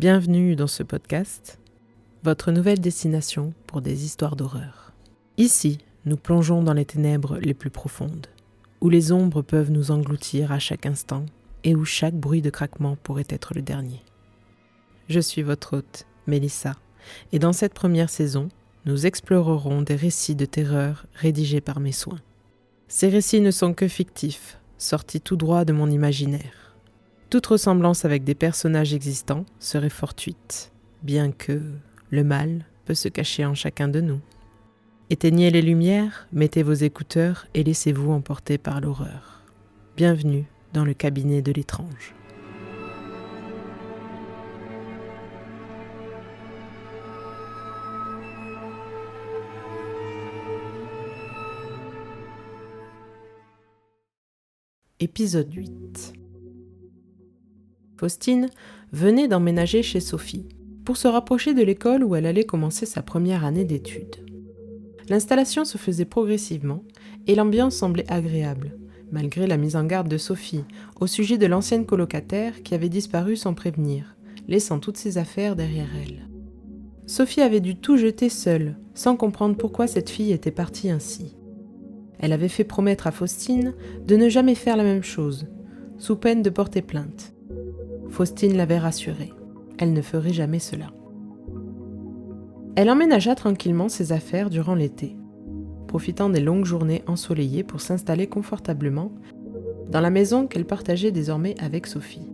Bienvenue dans ce podcast, votre nouvelle destination pour des histoires d'horreur. Ici, nous plongeons dans les ténèbres les plus profondes, où les ombres peuvent nous engloutir à chaque instant et où chaque bruit de craquement pourrait être le dernier. Je suis votre hôte, Mélissa, et dans cette première saison, nous explorerons des récits de terreur rédigés par mes soins. Ces récits ne sont que fictifs, sortis tout droit de mon imaginaire. Toute ressemblance avec des personnages existants serait fortuite, bien que le mal peut se cacher en chacun de nous. Éteignez les lumières, mettez vos écouteurs et laissez-vous emporter par l'horreur. Bienvenue dans le cabinet de l'étrange. Épisode 8. Faustine venait d'emménager chez Sophie pour se rapprocher de l'école où elle allait commencer sa première année d'études. L'installation se faisait progressivement et l'ambiance semblait agréable, malgré la mise en garde de Sophie au sujet de l'ancienne colocataire qui avait disparu sans prévenir, laissant toutes ses affaires derrière elle. Sophie avait dû tout jeter seule, sans comprendre pourquoi cette fille était partie ainsi. Elle avait fait promettre à Faustine de ne jamais faire la même chose, sous peine de porter plainte. Faustine l'avait rassurée, elle ne ferait jamais cela. Elle emménagea tranquillement ses affaires durant l'été, profitant des longues journées ensoleillées pour s'installer confortablement dans la maison qu'elle partageait désormais avec Sophie.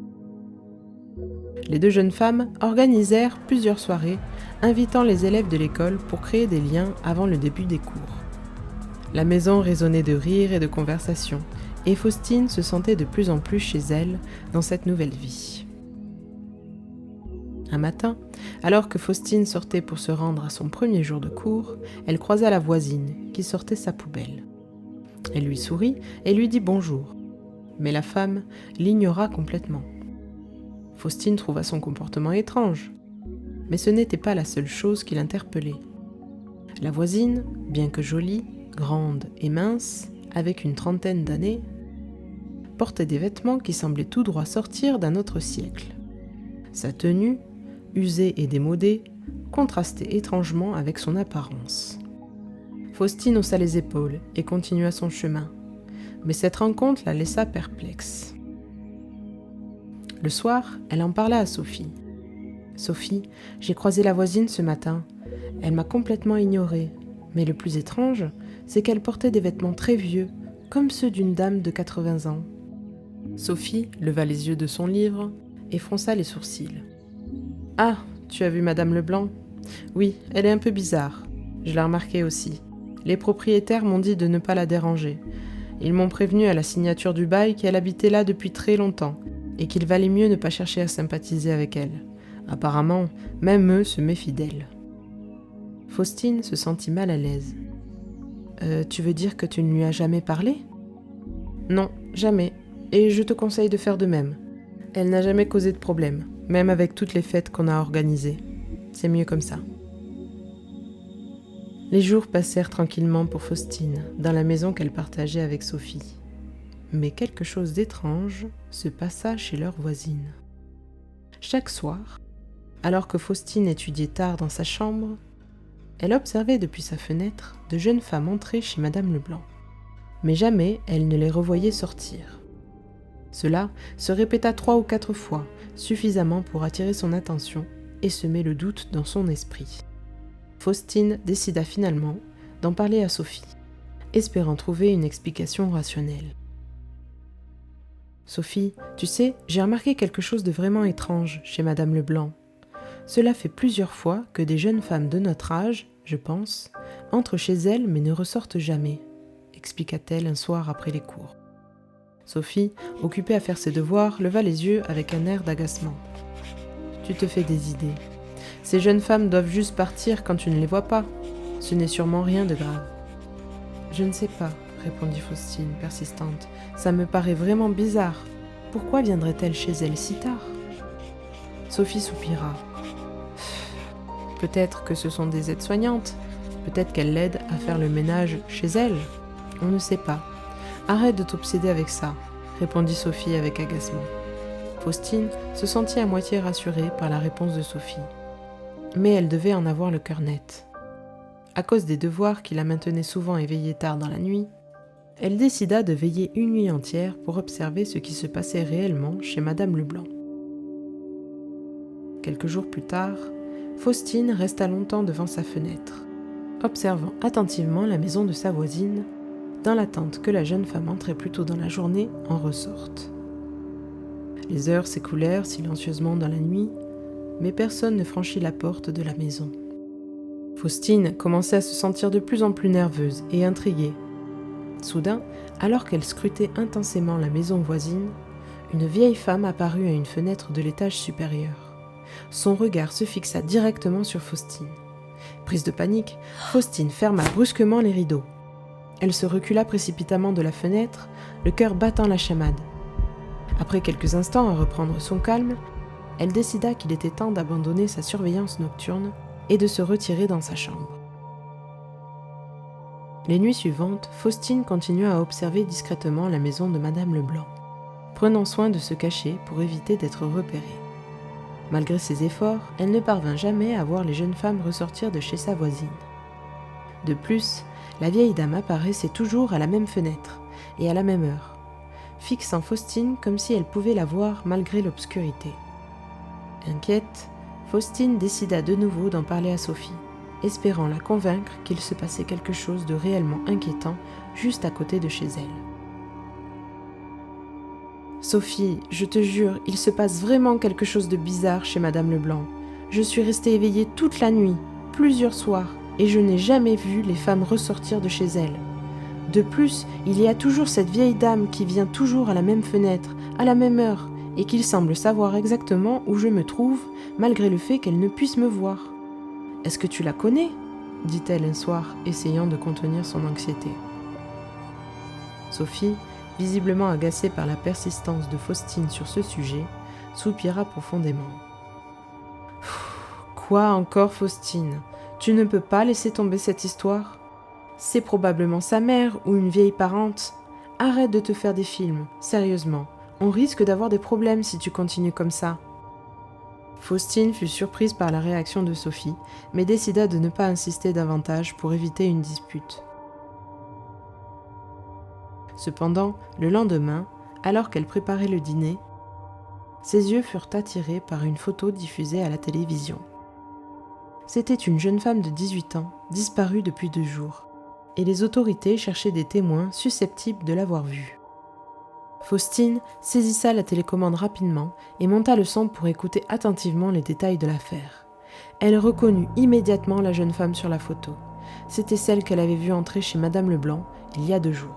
Les deux jeunes femmes organisèrent plusieurs soirées, invitant les élèves de l'école pour créer des liens avant le début des cours. La maison résonnait de rires et de conversations, et Faustine se sentait de plus en plus chez elle dans cette nouvelle vie. Un matin, alors que Faustine sortait pour se rendre à son premier jour de cours, elle croisa la voisine qui sortait sa poubelle. Elle lui sourit et lui dit bonjour, mais la femme l'ignora complètement. Faustine trouva son comportement étrange, mais ce n'était pas la seule chose qui l'interpellait. La voisine, bien que jolie, grande et mince, avec une trentaine d'années, portait des vêtements qui semblaient tout droit sortir d'un autre siècle. Sa tenue, usée et démodée, contrastait étrangement avec son apparence. Faustine haussa les épaules et continua son chemin, mais cette rencontre la laissa perplexe. Le soir, elle en parla à Sophie. « Sophie, j'ai croisé la voisine ce matin. Elle m'a complètement ignorée, mais le plus étrange, c'est qu'elle portait des vêtements très vieux, comme ceux d'une dame de 80 ans. » Sophie leva les yeux de son livre et fronça les sourcils. « Ah, tu as vu Madame Leblanc ? Oui, elle est un peu bizarre. Je l'ai remarqué aussi. Les propriétaires m'ont dit de ne pas la déranger. Ils m'ont prévenu à la signature du bail qu'elle habitait là depuis très longtemps et qu'il valait mieux ne pas chercher à sympathiser avec elle. Apparemment, même eux se méfient d'elle. » Faustine se sentit mal à l'aise. « Tu veux dire que tu ne lui as jamais parlé ? » ?»« Non, jamais. Et je te conseille de faire de même. Elle n'a jamais causé de problème, même avec toutes les fêtes qu'on a organisées. C'est mieux comme ça. » Les jours passèrent tranquillement pour Faustine, dans la maison qu'elle partageait avec Sophie. Mais quelque chose d'étrange se passa chez leur voisine. Chaque soir, alors que Faustine étudiait tard dans sa chambre, elle observait depuis sa fenêtre de jeunes femmes entrer chez Madame Leblanc. Mais jamais elle ne les revoyait sortir. Cela se répéta 3 ou 4 fois, suffisamment pour attirer son attention et semer le doute dans son esprit. Faustine décida finalement d'en parler à Sophie, espérant trouver une explication rationnelle. « Sophie, tu sais, j'ai remarqué quelque chose de vraiment étrange chez Madame Leblanc. Cela fait plusieurs fois que des jeunes femmes de notre âge, je pense, entrent chez elle mais ne ressortent jamais, » expliqua-t-elle un soir après les cours. Sophie, occupée à faire ses devoirs, leva les yeux avec un air d'agacement. « Tu te fais des idées. Ces jeunes femmes doivent juste partir quand tu ne les vois pas. Ce n'est sûrement rien de grave. »« Je ne sais pas, » répondit Faustine, persistante. « Ça me paraît vraiment bizarre. Pourquoi viendraient-elles chez elle si tard ?» Sophie soupira. « Peut-être que ce sont des aides-soignantes. Peut-être qu'elles l'aident à faire le ménage chez elles. On ne sait pas. Arrête de t'obséder avec ça, » répondit Sophie avec agacement. Faustine se sentit à moitié rassurée par la réponse de Sophie. Mais elle devait en avoir le cœur net. À cause des devoirs qui la maintenaient souvent éveillée tard dans la nuit, elle décida de veiller une nuit entière pour observer ce qui se passait réellement chez Madame Leblanc. Quelques jours plus tard, Faustine resta longtemps devant sa fenêtre, observant attentivement la maison de sa voisine, dans l'attente que la jeune femme entrée plus tôt dans la journée en ressorte. Les heures s'écoulèrent silencieusement dans la nuit, mais personne ne franchit la porte de la maison. Faustine commençait à se sentir de plus en plus nerveuse et intriguée. Soudain, alors qu'elle scrutait intensément la maison voisine, une vieille femme apparut à une fenêtre de l'étage supérieur. Son regard se fixa directement sur Faustine. Prise de panique, Faustine ferma brusquement les rideaux. Elle se recula précipitamment de la fenêtre, le cœur battant la chamade. Après quelques instants à reprendre son calme, elle décida qu'il était temps d'abandonner sa surveillance nocturne et de se retirer dans sa chambre. Les nuits suivantes, Faustine continua à observer discrètement la maison de Madame Leblanc, prenant soin de se cacher pour éviter d'être repérée. Malgré ses efforts, elle ne parvint jamais à voir les jeunes femmes ressortir de chez sa voisine. De plus, la vieille dame apparaissait toujours à la même fenêtre et à la même heure, fixant Faustine comme si elle pouvait la voir malgré l'obscurité. Inquiète, Faustine décida de nouveau d'en parler à Sophie, espérant la convaincre qu'il se passait quelque chose de réellement inquiétant juste à côté de chez elle. « Sophie, je te jure, il se passe vraiment quelque chose de bizarre chez Madame Leblanc. Je suis restée éveillée toute la nuit, plusieurs soirs, et je n'ai jamais vu les femmes ressortir de chez elles. De plus, il y a toujours cette vieille dame qui vient toujours à la même fenêtre, à la même heure, et qu'il semble savoir exactement où je me trouve, malgré le fait qu'elle ne puisse me voir. Est-ce que tu la connais ? Dit-elle un soir, essayant de contenir son anxiété. Sophie, visiblement agacée par la persistance de Faustine sur ce sujet, soupira profondément. « Quoi encore, Faustine ? Tu ne peux pas laisser tomber cette histoire ? C'est probablement sa mère ou une vieille parente. Arrête de te faire des films, sérieusement. On risque d'avoir des problèmes si tu continues comme ça. » Faustine fut surprise par la réaction de Sophie, mais décida de ne pas insister davantage pour éviter une dispute. Cependant, le lendemain, alors qu'elle préparait le dîner, ses yeux furent attirés par une photo diffusée à la télévision. C'était une jeune femme de 18 ans, disparue depuis 2 jours, et les autorités cherchaient des témoins susceptibles de l'avoir vue. Faustine saisissa la télécommande rapidement et monta le son pour écouter attentivement les détails de l'affaire. Elle reconnut immédiatement la jeune femme sur la photo. C'était celle qu'elle avait vue entrer chez Madame Leblanc il y a 2 jours.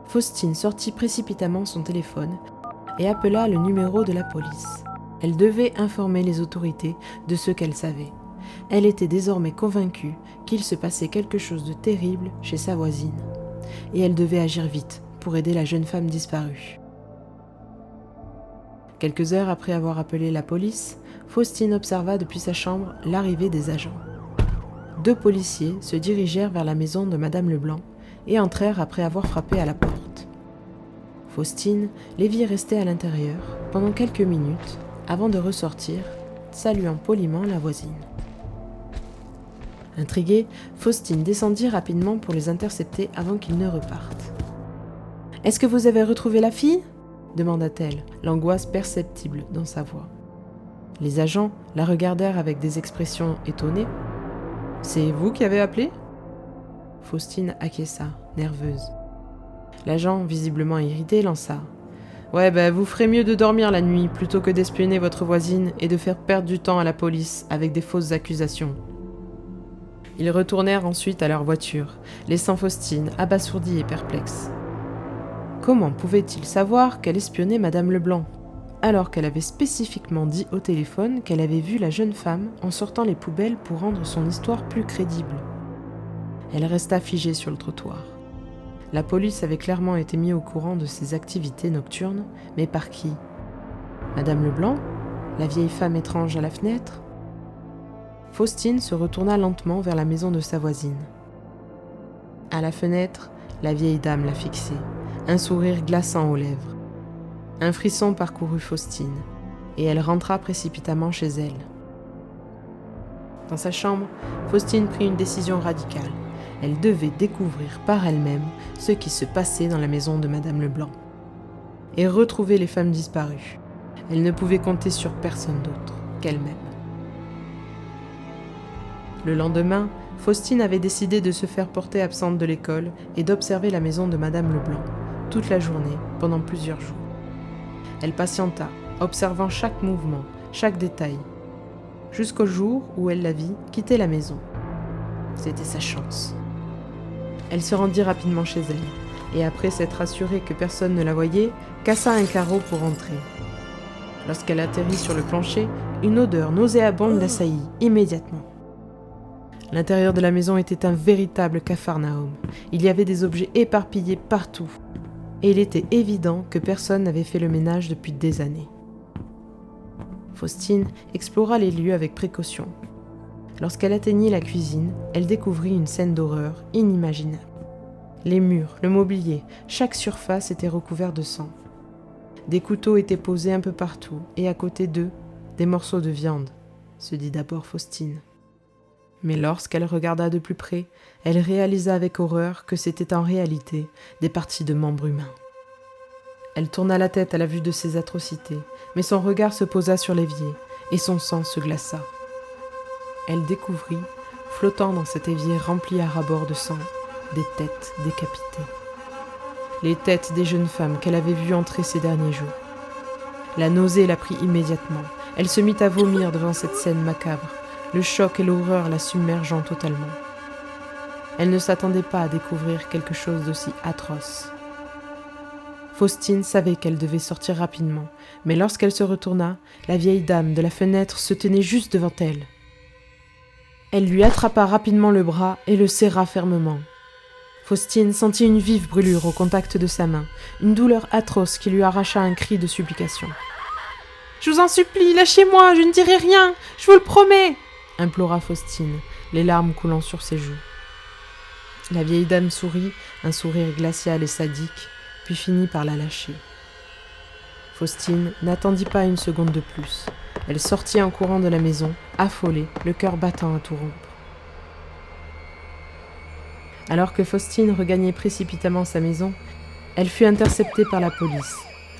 Faustine sortit précipitamment son téléphone et appela le numéro de la police. Elle devait informer les autorités de ce qu'elle savait. Elle était désormais convaincue qu'il se passait quelque chose de terrible chez sa voisine. Et elle devait agir vite pour aider la jeune femme disparue. Quelques heures après avoir appelé la police, Faustine observa depuis sa chambre l'arrivée des agents. 2 policiers se dirigèrent vers la maison de Madame Leblanc et entrèrent après avoir frappé à la porte. Faustine les vit rester à l'intérieur pendant quelques minutes avant de ressortir, saluant poliment la voisine. Intriguée, Faustine descendit rapidement pour les intercepter avant qu'ils ne repartent. « Est-ce que vous avez retrouvé la fille ?» demanda-t-elle, l'angoisse perceptible dans sa voix. Les agents la regardèrent avec des expressions étonnées. « C'est vous qui avez appelé ?» Faustine acquiesça, nerveuse. L'agent, visiblement irrité, lança. « Ouais, vous ferez mieux de dormir la nuit plutôt que d'espionner votre voisine et de faire perdre du temps à la police avec des fausses accusations. » Ils retournèrent ensuite à leur voiture, laissant Faustine abasourdie et perplexe. Comment pouvait-il savoir qu'elle espionnait Madame Leblanc, alors qu'elle avait spécifiquement dit au téléphone qu'elle avait vu la jeune femme en sortant les poubelles pour rendre son histoire plus crédible ? Elle resta figée sur le trottoir. La police avait clairement été mise au courant de ses activités nocturnes, mais par qui ? Madame Leblanc ? La vieille femme étrange à la fenêtre ? Faustine se retourna lentement vers la maison de sa voisine. À la fenêtre, la vieille dame la fixait, un sourire glaçant aux lèvres. Un frisson parcourut Faustine, et elle rentra précipitamment chez elle. Dans sa chambre, Faustine prit une décision radicale. Elle devait découvrir par elle-même ce qui se passait dans la maison de Madame Leblanc et retrouver les femmes disparues. Elle ne pouvait compter sur personne d'autre qu'elle-même. Le lendemain, Faustine avait décidé de se faire porter absente de l'école et d'observer la maison de Madame Leblanc toute la journée pendant plusieurs jours. Elle patienta, observant chaque mouvement, chaque détail, jusqu'au jour où elle la vit quitter la maison. C'était sa chance. Elle se rendit rapidement chez elle, et après s'être assurée que personne ne la voyait, cassa un carreau pour entrer. Lorsqu'elle atterrit sur le plancher, une odeur nauséabonde l'assaillit immédiatement. L'intérieur de la maison était un véritable capharnaüm. Il y avait des objets éparpillés partout, et il était évident que personne n'avait fait le ménage depuis des années. Faustine explora les lieux avec précaution. Lorsqu'elle atteignit la cuisine, elle découvrit une scène d'horreur inimaginable. Les murs, le mobilier, chaque surface était recouvert de sang. Des couteaux étaient posés un peu partout, et à côté d'eux, des morceaux de viande, se dit d'abord Faustine. Mais lorsqu'elle regarda de plus près, elle réalisa avec horreur que c'était en réalité des parties de membres humains. Elle tourna la tête à la vue de ces atrocités, mais son regard se posa sur l'évier, et son sang se glaça. Elle découvrit, flottant dans cet évier rempli à ras-bord de sang, des têtes décapitées. Les têtes des jeunes femmes qu'elle avait vues entrer ces derniers jours. La nausée la prit immédiatement. Elle se mit à vomir devant cette scène macabre, le choc et l'horreur la submergeant totalement. Elle ne s'attendait pas à découvrir quelque chose d'aussi atroce. Faustine savait qu'elle devait sortir rapidement, mais lorsqu'elle se retourna, la vieille dame de la fenêtre se tenait juste devant elle. Elle lui attrapa rapidement le bras et le serra fermement. Faustine sentit une vive brûlure au contact de sa main, une douleur atroce qui lui arracha un cri de supplication. « Je vous en supplie, lâchez-moi, je ne dirai rien, je vous le promets !» implora Faustine, les larmes coulant sur ses joues. La vieille dame sourit, un sourire glacial et sadique, puis finit par la lâcher. Faustine n'attendit pas une seconde de plus. Elle sortit en courant de la maison, affolée, le cœur battant à tout rompre. Alors que Faustine regagnait précipitamment sa maison, elle fut interceptée par la police,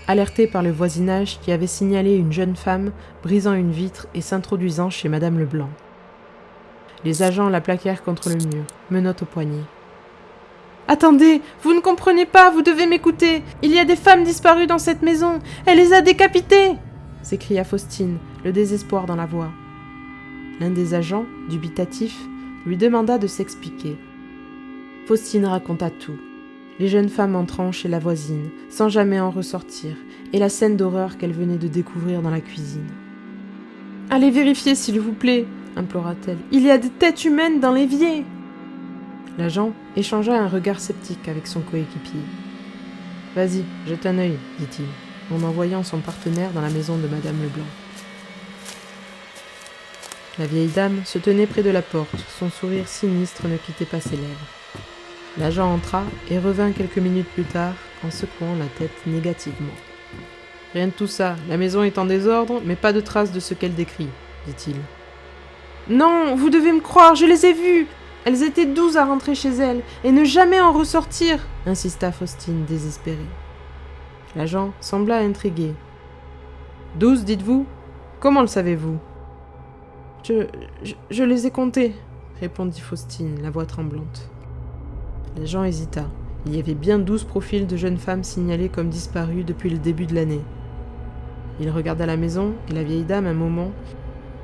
alertée par le voisinage qui avait signalé une jeune femme brisant une vitre et s'introduisant chez Madame Leblanc. Les agents la plaquèrent contre le mur, menottes au poignet. « Attendez, vous ne comprenez pas, vous devez m'écouter. Il y a des femmes disparues dans cette maison. Elle les a décapitées !» s'écria Faustine, le désespoir dans la voix. L'un des agents, dubitatif, lui demanda de s'expliquer. Faustine raconta tout. Les jeunes femmes entrant chez la voisine, sans jamais en ressortir, et la scène d'horreur qu'elle venait de découvrir dans la cuisine. « Allez vérifier, s'il vous plaît !» implora-t-elle. « Il y a des têtes humaines dans l'évier !» L'agent échangea un regard sceptique avec son coéquipier. « Vas-y, jette un œil, dit-il, en envoyant son partenaire dans la maison de Madame Leblanc. La vieille dame se tenait près de la porte, son sourire sinistre ne quittait pas ses lèvres. L'agent entra et revint quelques minutes plus tard en secouant la tête négativement. « Rien de tout ça, la maison est en désordre, mais pas de traces de ce qu'elle décrit, dit-il. « Non, vous devez me croire, je les ai vues. Elles étaient 12 à rentrer chez elles, et ne jamais en ressortir, insista Faustine désespérée. L'agent sembla intrigué. 12, dites-vous ? Comment le savez-vous ? Je les ai comptées, répondit Faustine, la voix tremblante. L'agent hésita. Il y avait bien 12 profils de jeunes femmes signalées comme disparues depuis le début de l'année. Il regarda la maison et la vieille dame un moment,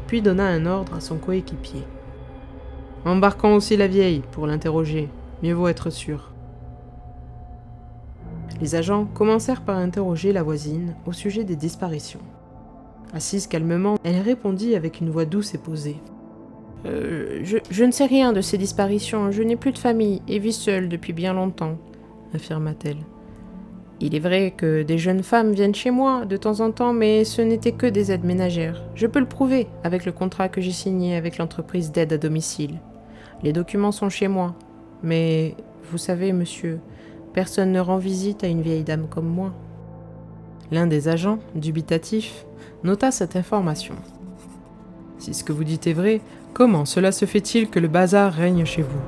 puis donna un ordre à son coéquipier. Embarquons aussi la vieille pour l'interroger, mieux vaut être sûr. Les agents commencèrent par interroger la voisine au sujet des disparitions. Assise calmement, elle répondit avec une voix douce et posée. Je ne sais rien de ces disparitions, je n'ai plus de famille et vis seule depuis bien longtemps, affirma-t-elle. Il est vrai que des jeunes femmes viennent chez moi de temps en temps, mais ce n'étaient que des aides ménagères. Je peux le prouver avec le contrat que j'ai signé avec l'entreprise d'aide à domicile. Les documents sont chez moi, mais vous savez, monsieur, personne ne rend visite à une vieille dame comme moi. L'un des agents, dubitatif, nota cette information. « Si ce que vous dites est vrai, comment cela se fait-il que le bazar règne chez vous ?»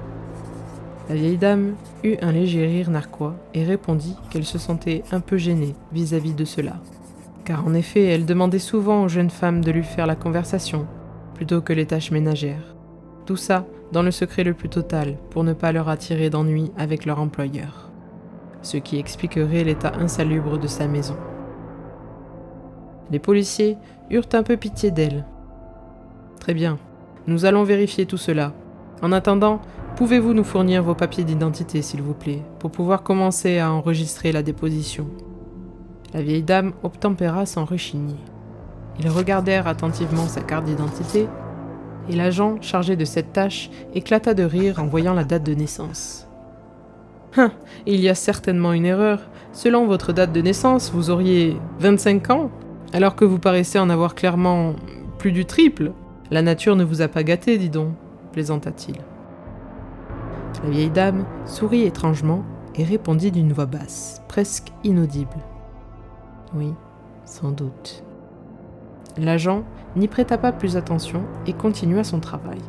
La vieille dame eut un léger rire narquois et répondit qu'elle se sentait un peu gênée vis-à-vis de cela. Car en effet, elle demandait souvent aux jeunes femmes de lui faire la conversation, plutôt que les tâches ménagères. Tout ça dans le secret le plus total, pour ne pas leur attirer d'ennui avec leur employeur. Ce qui expliquerait l'état insalubre de sa maison. Les policiers eurent un peu pitié d'elle. « Très bien, nous allons vérifier tout cela. En attendant, pouvez-vous nous fournir vos papiers d'identité, s'il vous plaît, pour pouvoir commencer à enregistrer la déposition ?» La vieille dame obtempéra sans rechigner. Ils regardèrent attentivement sa carte d'identité, et l'agent, chargé de cette tâche, éclata de rire en voyant la date de naissance. « Hein, il y a certainement une erreur. Selon votre date de naissance, vous auriez 25 ans, alors que vous paraissez en avoir clairement plus du triple. La nature ne vous a pas gâté, dis donc, plaisanta-t-il. » La vieille dame sourit étrangement et répondit d'une voix basse, presque inaudible. « Oui, sans doute. » L'agent n'y prêta pas plus attention et continua son travail.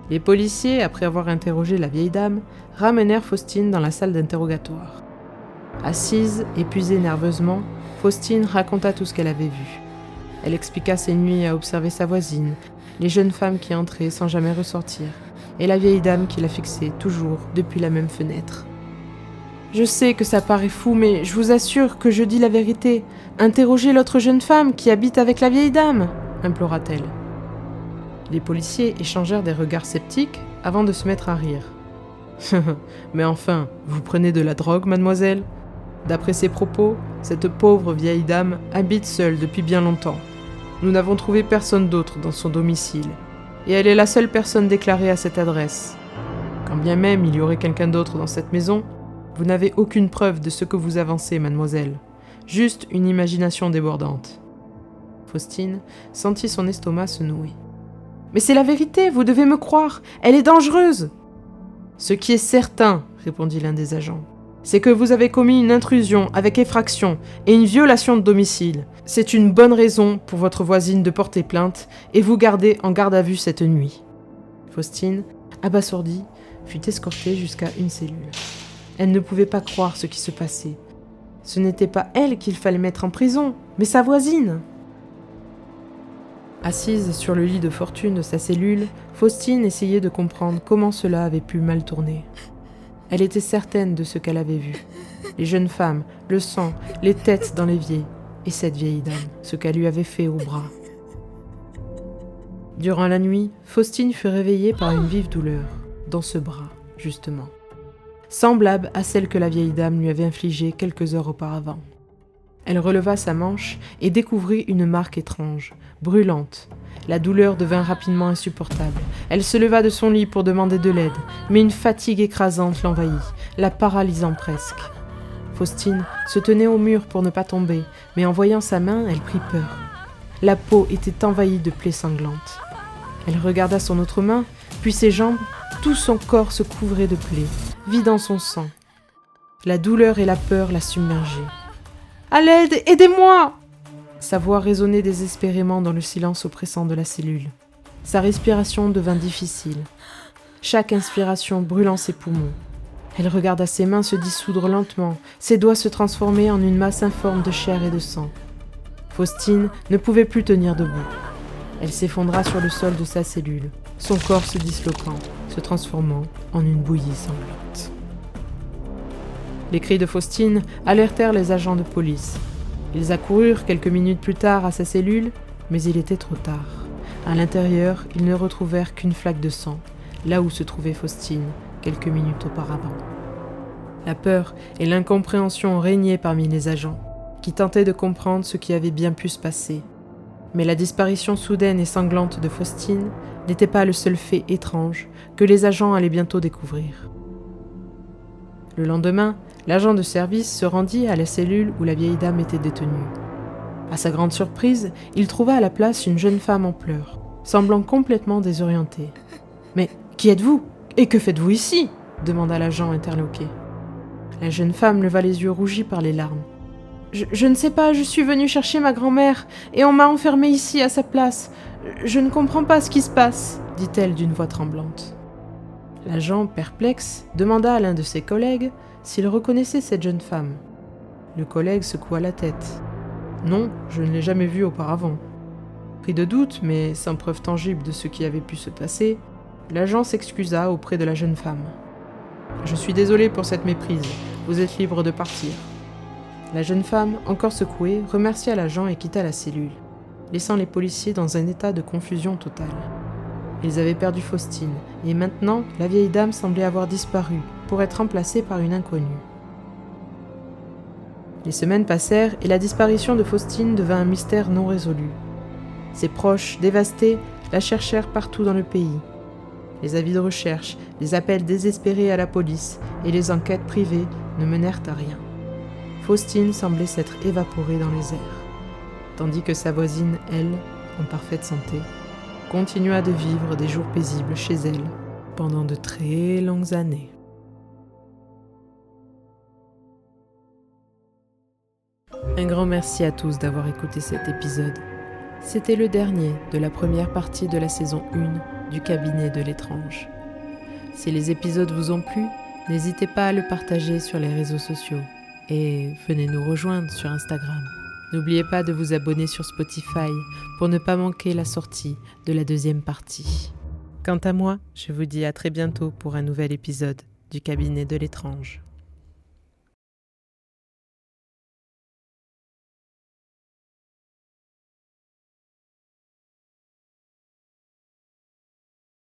Les policiers, après avoir interrogé la vieille dame, ramenèrent Faustine dans la salle d'interrogatoire. Assise, épuisée nerveusement, Faustine raconta tout ce qu'elle avait vu. Elle expliqua ses nuits à observer sa voisine, les jeunes femmes qui entraient sans jamais ressortir, et la vieille dame qui la fixait toujours depuis la même fenêtre. « Je sais que ça paraît fou, mais je vous assure que je dis la vérité. Interrogez l'autre jeune femme qui habite avec la vieille dame, implora-t-elle. Les policiers échangèrent des regards sceptiques avant de se mettre à rire. « Mais enfin, vous prenez de la drogue, mademoiselle ? D'après ses propos, cette pauvre vieille dame habite seule depuis bien longtemps. Nous n'avons trouvé personne d'autre dans son domicile, et elle est la seule personne déclarée à cette adresse. Quand bien même il y aurait quelqu'un d'autre dans cette maison, vous n'avez aucune preuve de ce que vous avancez, mademoiselle. Juste une imagination débordante. » Faustine sentit son estomac se nouer. « Mais c'est la vérité, vous devez me croire, elle est dangereuse !»« Ce qui est certain, » répondit l'un des agents, « c'est que vous avez commis une intrusion avec effraction et une violation de domicile. C'est une bonne raison pour votre voisine de porter plainte et vous garder en garde à vue cette nuit. » Faustine, abasourdie, fut escortée jusqu'à une cellule. Elle ne pouvait pas croire ce qui se passait. Ce n'était pas elle qu'il fallait mettre en prison, mais sa voisine. Assise sur le lit de fortune de sa cellule, Faustine essayait de comprendre comment cela avait pu mal tourner. Elle était certaine de ce qu'elle avait vu. Les jeunes femmes, le sang, les têtes dans l'évier, et cette vieille dame, ce qu'elle lui avait fait au bras. Durant la nuit, Faustine fut réveillée par une vive douleur, dans ce bras, justement, semblable à celle que la vieille dame lui avait infligée quelques heures auparavant. Elle releva sa manche et découvrit une marque étrange, brûlante. La douleur devint rapidement insupportable. Elle se leva de son lit pour demander de l'aide, mais une fatigue écrasante l'envahit, la paralysant presque. Faustine se tenait au mur pour ne pas tomber, mais en voyant sa main, elle prit peur. La peau était envahie de plaies sanglantes. Elle regarda son autre main, puis ses jambes, tout son corps se couvrait de plaies, vidant son sang. La douleur et la peur la submergeaient. « À l'aide, aidez-moi !» Sa voix résonnait désespérément dans le silence oppressant de la cellule. Sa respiration devint difficile, chaque inspiration brûlant ses poumons. Elle regarda ses mains se dissoudre lentement, ses doigts se transformer en une masse informe de chair et de sang. Faustine ne pouvait plus tenir debout. Elle s'effondra sur le sol de sa cellule, son corps se disloquant, se transformant en une bouillie sanglante. Les cris de Faustine alertèrent les agents de police. Ils accoururent quelques minutes plus tard à sa cellule, mais il était trop tard. À l'intérieur, ils ne retrouvèrent qu'une flaque de sang, là où se trouvait Faustine, quelques minutes auparavant. La peur et l'incompréhension régnaient parmi les agents, qui tentaient de comprendre ce qui avait bien pu se passer. Mais la disparition soudaine et sanglante de Faustine n'était pas le seul fait étrange que les agents allaient bientôt découvrir. Le lendemain, l'agent de service se rendit à la cellule où la vieille dame était détenue. À sa grande surprise, il trouva à la place une jeune femme en pleurs, semblant complètement désorientée. « Mais qui êtes-vous ? Et que faites-vous ici ?» demanda l'agent interloqué. La jeune femme leva les yeux rougis par les larmes. Je ne sais pas, je suis venue chercher ma grand-mère et on m'a enfermée ici à sa place. Je ne comprends pas ce qui se passe, dit-elle d'une voix tremblante. L'agent, perplexe, demanda à l'un de ses collègues s'il reconnaissait cette jeune femme. Le collègue secoua la tête. Non, je ne l'ai jamais vue auparavant. Pris de doute, mais sans preuve tangible de ce qui avait pu se passer, l'agent s'excusa auprès de la jeune femme. « Je suis désolé pour cette méprise, vous êtes libre de partir. » La jeune femme, encore secouée, remercia l'agent et quitta la cellule, laissant les policiers dans un état de confusion totale. Ils avaient perdu Faustine, et maintenant, la vieille dame semblait avoir disparu, pour être remplacée par une inconnue. Les semaines passèrent et la disparition de Faustine devint un mystère non résolu. Ses proches, dévastés, la cherchèrent partout dans le pays. Les avis de recherche, les appels désespérés à la police et les enquêtes privées ne menèrent à rien. Faustine semblait s'être évaporée dans les airs, tandis que sa voisine, elle, en parfaite santé, continua de vivre des jours paisibles chez elle pendant de très longues années. Un grand merci à tous d'avoir écouté cet épisode. C'était le dernier de la première partie de la saison 1 du cabinet de l'étrange. Si les épisodes vous ont plu, n'hésitez pas à le partager sur les réseaux sociaux et venez nous rejoindre sur Instagram. N'oubliez pas de vous abonner sur Spotify pour ne pas manquer la sortie de la deuxième partie. Quant à moi, je vous dis à très bientôt pour un nouvel épisode du cabinet de l'étrange.